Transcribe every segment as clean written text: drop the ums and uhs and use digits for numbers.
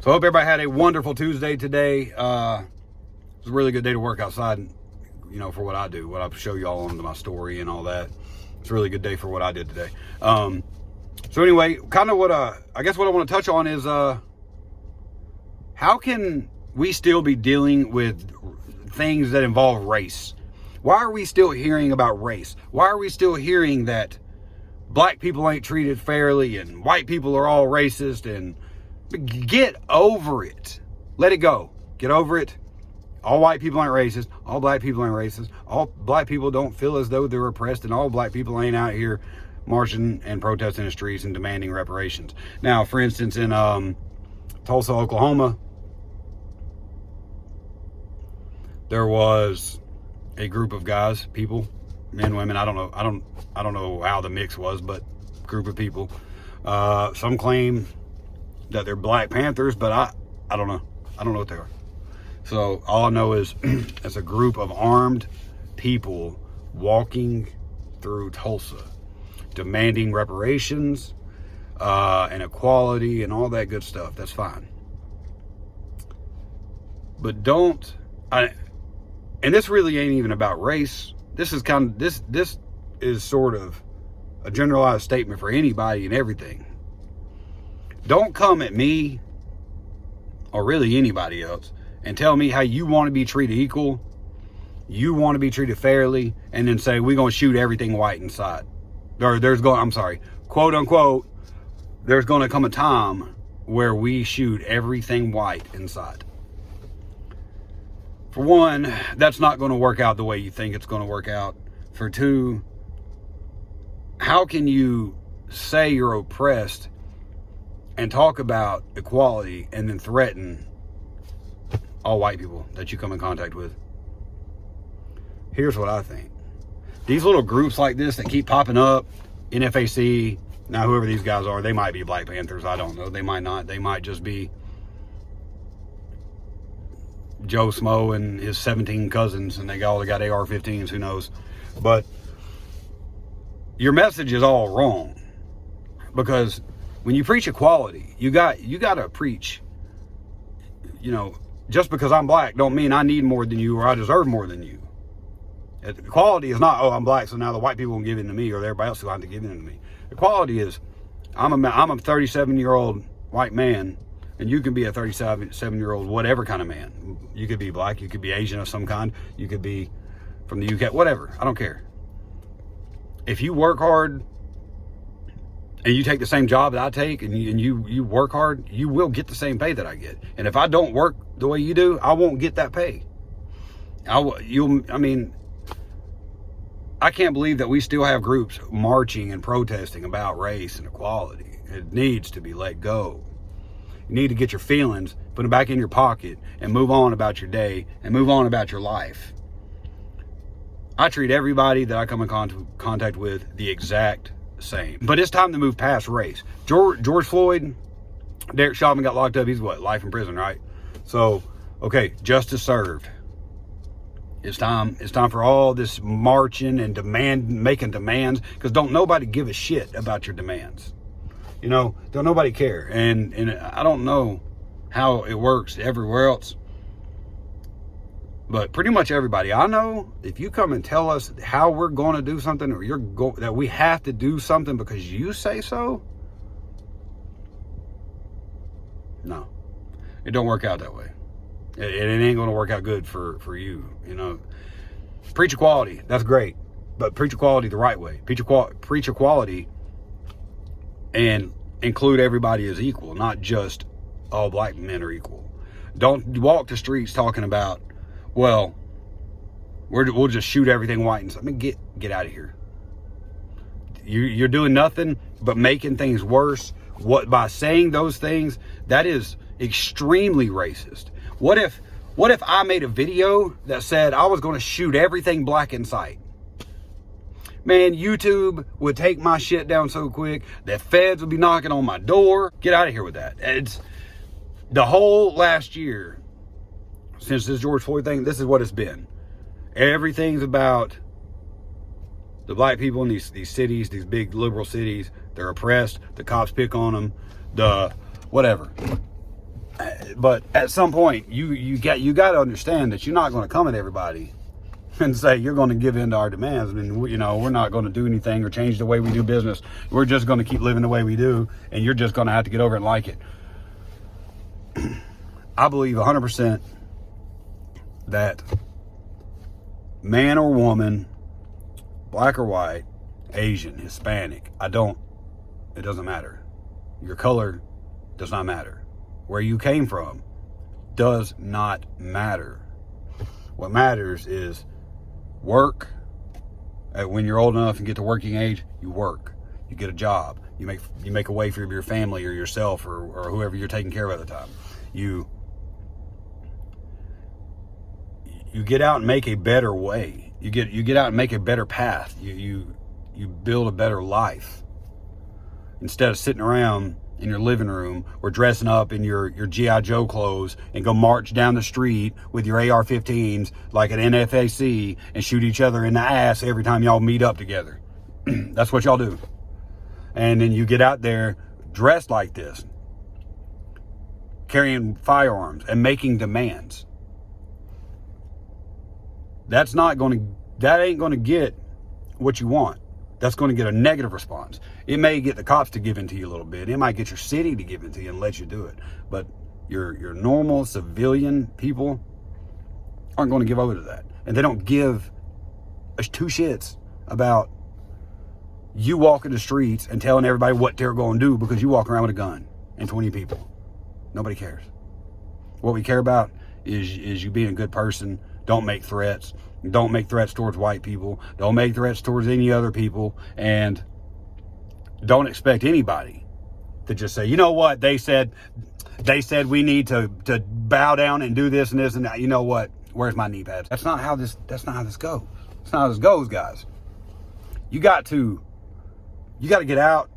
So I hope everybody had a wonderful Tuesday today. It was a really good day to work outside, you know, for what I do, what I show you all on my story and all that. It's a really good day for what I did today. So anyway, kind of what I guess what I want to touch on is how can we still be dealing with things that involve race? Why are we still hearing about race? Why are we still hearing that black people ain't treated fairly and white people are all racist? And get over it. Let it go. Get over it. All white people aren't racist. All black people aren't racist. All black people don't feel as though they're oppressed, and all black people ain't out here marching and protesting in the streets and demanding reparations. Now, for instance, in Tulsa, Oklahoma, there was a group of guys, people, men, women. I don't know how the mix was, but group of people. Some claim that they're Black Panthers, but I don't know. I don't know what they are. So all I know is it's a group of armed people walking through Tulsa, demanding reparations and equality and all that good stuff. That's fine. But and this really ain't even about race. This is this is sort of a generalized statement for anybody and everything. Don't come at me, or really anybody else, and tell me how you want to be treated equal, you want to be treated fairly, and then say we're going to shoot everything white inside. Or quote unquote, there's going to come a time where we shoot everything white inside. For one, that's not going to work out the way you think it's going to work out. For two, how can you say you're oppressed and talk about equality and then threaten all white people that you come in contact with? Here's what I think. These little groups like this that keep popping up, NFAC, now whoever these guys are, they might be Black Panthers, I don't know. They might not. They might just be Joe Smo and his 17 cousins, and they all got AR-15s, who knows. But your message is all wrong, because when you preach equality, you got to preach, you know, just because I'm black don't mean I need more than you or I deserve more than you. Equality is not, oh, I'm black, so now the white people won't give in to me, or everybody else will have to give in to me. Equality is, I'm a 37-year-old white man, and you can be a 37-year-old whatever kind of man. You could be black, you could be Asian of some kind, you could be from the UK, whatever. I don't care. If you work hard and you take the same job that I take, and you work hard, you will get the same pay that I get. And if I don't work the way you do, I won't get that pay. I can't believe that we still have groups marching and protesting about race and equality. It needs to be let go. You need to get your feelings, put them back in your pocket, and move on about your day and move on about your life. I treat everybody that I come in contact with the exact same. But it's time to move past race. George Floyd, Derek Chauvin got locked up. He's what, life in prison, right? So, okay, justice served. It's time for all this marching and making demands, because don't nobody give a shit about your demands. You know, don't nobody care. And I don't know how it works everywhere else, but pretty much everybody I know, if you come and tell us how we're going to do something, or that we have to do something because you say so, no, it don't work out that way. It ain't going to work out good for you. You know, preach equality, that's great, but preach equality the right way. Preach equality and include everybody as equal, not just all black men are equal. Don't walk the streets talking about, well, we'll just shoot everything white. And I mean, get out of here. You're doing nothing but making things worse. By saying those things, that is extremely racist. What if I made a video that said I was going to shoot everything black in sight? Man, YouTube would take my shit down so quick. The feds would be knocking on my door. Get out of here with that. It's the whole last year since this George Floyd thing, this is what it's been. Everything's about the black people in these cities, these big liberal cities. They're oppressed. The cops pick on them. The whatever. But at some point, you got to understand that you're not going to come at everybody and say you're going to give in to our demands. I mean, we're not going to do anything or change the way we do business. We're just going to keep living the way we do, and you're just going to have to get over it and like it. I believe 100% that man or woman, black or white, Asian, Hispanic, it doesn't matter. Your color does not matter. Where you came from does not matter. What matters is work. When you're old enough and get to working age, you work. You get a job. You make a way for your family or yourself or whoever you're taking care of at the time. You get out and make a better way. You get out and make a better path. You build a better life. Instead of sitting around in your living room or dressing up in your G.I. Joe clothes and go march down the street with your AR-15s like an NFAC and shoot each other in the ass every time y'all meet up together. That's what y'all do. And then you get out there dressed like this, carrying firearms and making demands. That ain't going to get what you want. That's going to get a negative response. It may get the cops to give in to you a little bit. It might get your city to give in to you and let you do it. But your normal civilian people aren't going to give over to that. And they don't give two shits about you walking the streets and telling everybody what they're going to do because you walk around with a gun and 20 people. Nobody cares. What we care about is you being a good person. Don't make threats. Don't make threats towards white people. Don't make threats towards any other people. And don't expect anybody to just say, you know what, they said we need to bow down and do this and this and that. You know what? Where's my knee pads? That's not how this goes. That's not how this goes, guys. You got to get out.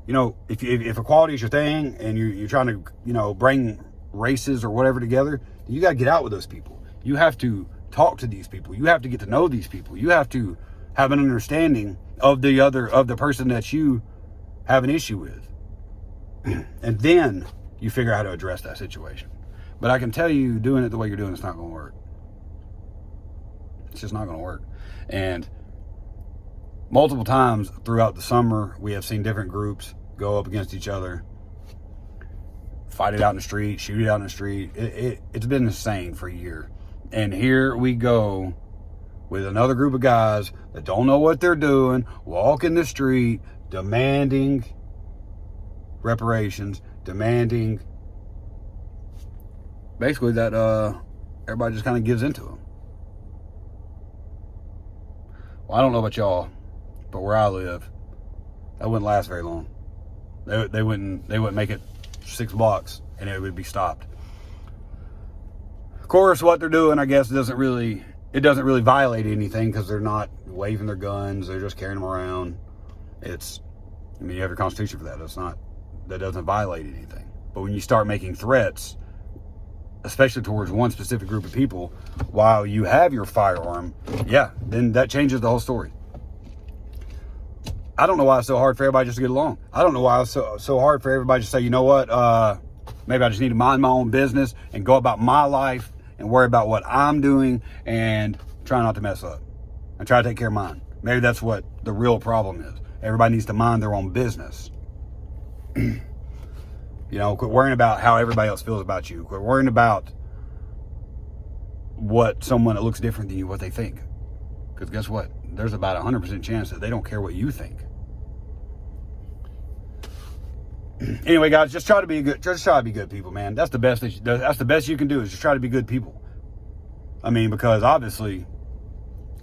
You know, if equality is your thing and you're trying to, bring races or whatever together, you got to get out with those people. You have to talk to these people. You have to get to know these people. You have to have an understanding of the person that you have an issue with. And then you figure out how to address that situation. But I can tell you, doing it the way you're doing, it's not going to work. It's just not going to work. And multiple times throughout the summer, we have seen different groups go up against each other, fight it out in the street, shoot it out in the street. It's been insane for a year. And here we go with another group of guys that don't know what they're doing, walking the street, demanding reparations, demanding basically that everybody just kind of gives into them. Well, I don't know about y'all, but where I live, that wouldn't last very long. They wouldn't make it 6 blocks and it would be stopped. Of course, what they're doing, I guess, doesn't really violate anything because they're not waving their guns. They're just carrying them around. You have your Constitution for that. That doesn't violate anything. But when you start making threats, especially towards one specific group of people, while you have your firearm, then that changes the whole story. I don't know why it's so hard for everybody just to get along. I don't know why it's so hard for everybody to say, you know what, maybe I just need to mind my own business and go about my life and worry about what I'm doing and try not to mess up and try to take care of mine. Maybe that's what the real problem is. Everybody needs to mind their own business. Quit worrying about how everybody else feels about you. Quit worrying about what someone that looks different than you, what they think. Because guess what? There's about 100% chance that they don't care what you think. Anyway, guys, just try to be good people, man. That's the best you can do, is just try to be good people. I mean, because obviously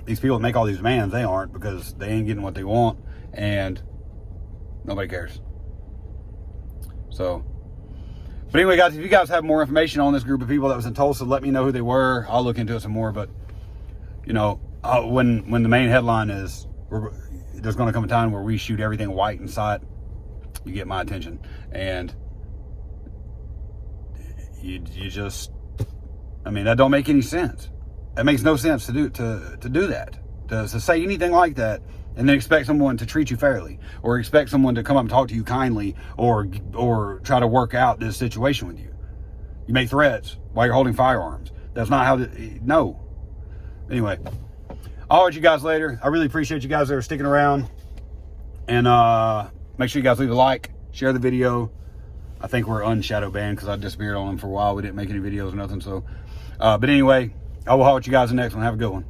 these people that make all these demands, they aren't, because they ain't getting what they want and nobody cares. So, but anyway, guys, if you guys have more information on this group of people that was in Tulsa, let me know who they were. I'll look into it some more. But when the main headline is there's going to come a time where we shoot everything white in sight, you get my attention. And you just, that don't make any sense. That makes no sense to do that, to say anything like that and then expect someone to treat you fairly, or expect someone to come up and talk to you kindly, or try to work out this situation with you. You make threats while you're holding firearms. That's not how, no. Anyway, I'll catch you guys later. I really appreciate you guys that are sticking around. And make sure you guys leave a like, share the video. I think we're unshadow banned because I disappeared on them for a while. We didn't make any videos or nothing. So, but anyway, I will holler at you guys in the next one. Have a good one.